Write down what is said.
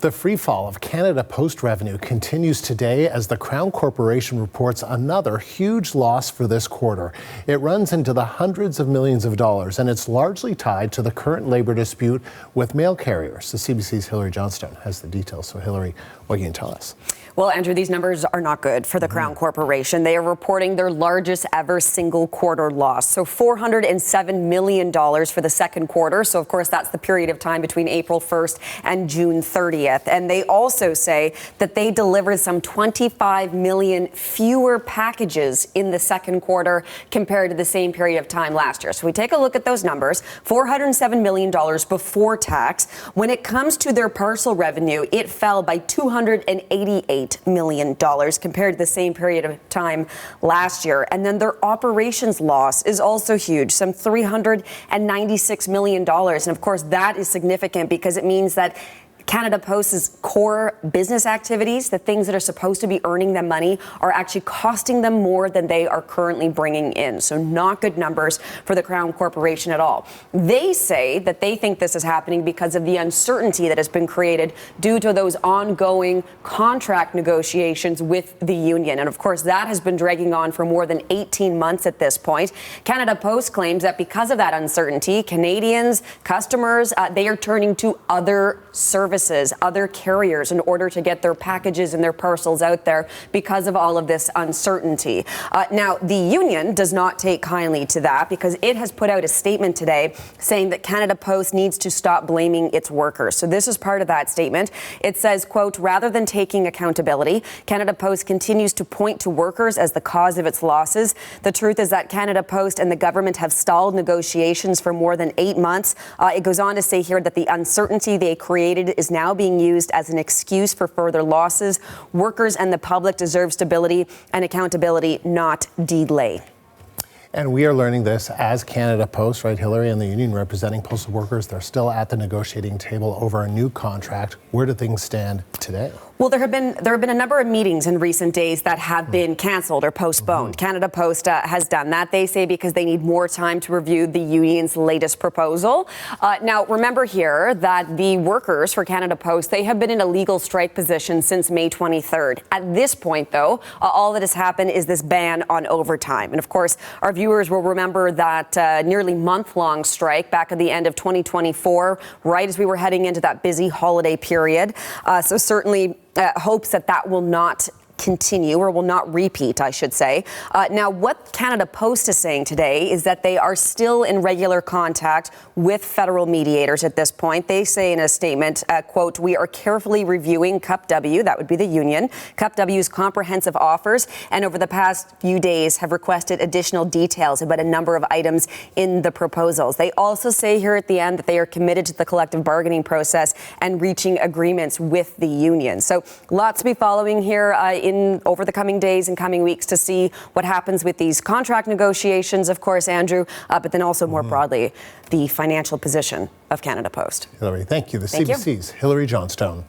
The free fall of Canada Post revenue continues today as the Crown Corporation reports another huge loss for this quarter. It runs into the hundreds of millions of dollars, and it's largely tied to the current labor dispute with mail carriers. The CBC's Hilary Johnstone has the details. So, Hilary, what can you tell us? Well, Andrew, these numbers are not good for the Crown Corporation. They are reporting their largest ever single quarter loss. So $407 million for the second quarter. So, of course, that's the period of time between April 1st and June 30th. And they also say that they delivered some 25 million fewer packages in the second quarter compared to the same period of time last year. So we take a look at those numbers, $407 million before tax. When it comes to their parcel revenue, it fell by $288 million compared to the same period of time last year. And then their operations loss is also huge, some $396 million. And of course, that is significant because it means that Canada Post's core business activities, the things that are supposed to be earning them money, are actually costing them more than they are currently bringing in. So not good numbers for the Crown Corporation at all. They say that they think this is happening because of the uncertainty that has been created due to those ongoing contract negotiations with the union. And of course, that has been dragging on for more than 18 months at this point. Canada Post claims that because of that uncertainty, Canadians, customers, they are turning to other services, other carriers in order to get their packages and their parcels out there because of all of this uncertainty. Now, the union does not take kindly to that because it has put out a statement today saying that Canada Post needs to stop blaming its workers. So this is part of that statement. It says, quote, rather than taking accountability, Canada Post continues to point to workers as the cause of its losses. The truth is that Canada Post and the government have stalled negotiations for more than 8 months. It goes on to say here that the uncertainty they created is now being used as an excuse for further losses. Workers and the public deserve stability and accountability, not delay. And we are learning this as Canada Post, right, Hilary, and the union representing postal workers. They're still at the negotiating table over a new contract. Where do things stand today? Well, there have been a number of meetings in recent days that have been canceled or postponed. Canada Post has done that, they say, because they need more time to review the union's latest proposal. Now, remember here that the workers for Canada Post, they have been in a legal strike position since May 23rd. At this point, though, all that has happened is this ban on overtime. And of course, our viewers will remember that nearly month-long strike back at the end of 2024, right as we were heading into that busy holiday period. So certainly hopes that will not continue or will not repeat, I should say. Now, what Canada Post is saying today is that they are still in regular contact with federal mediators at this point. They say in a statement, quote, we are carefully reviewing CUP W, that would be the union, CUP W's comprehensive offers, and over the past few days have requested additional details about a number of items in the proposals. They also say here at the end that they are committed to the collective bargaining process and reaching agreements with the union. So lots to be following here over the coming days and coming weeks to see what happens with these contract negotiations, of course, Andrew, but then also more broadly, the financial position of Canada Post. Hilary, thank you. The Thank you. CBC's Hilary Johnstone.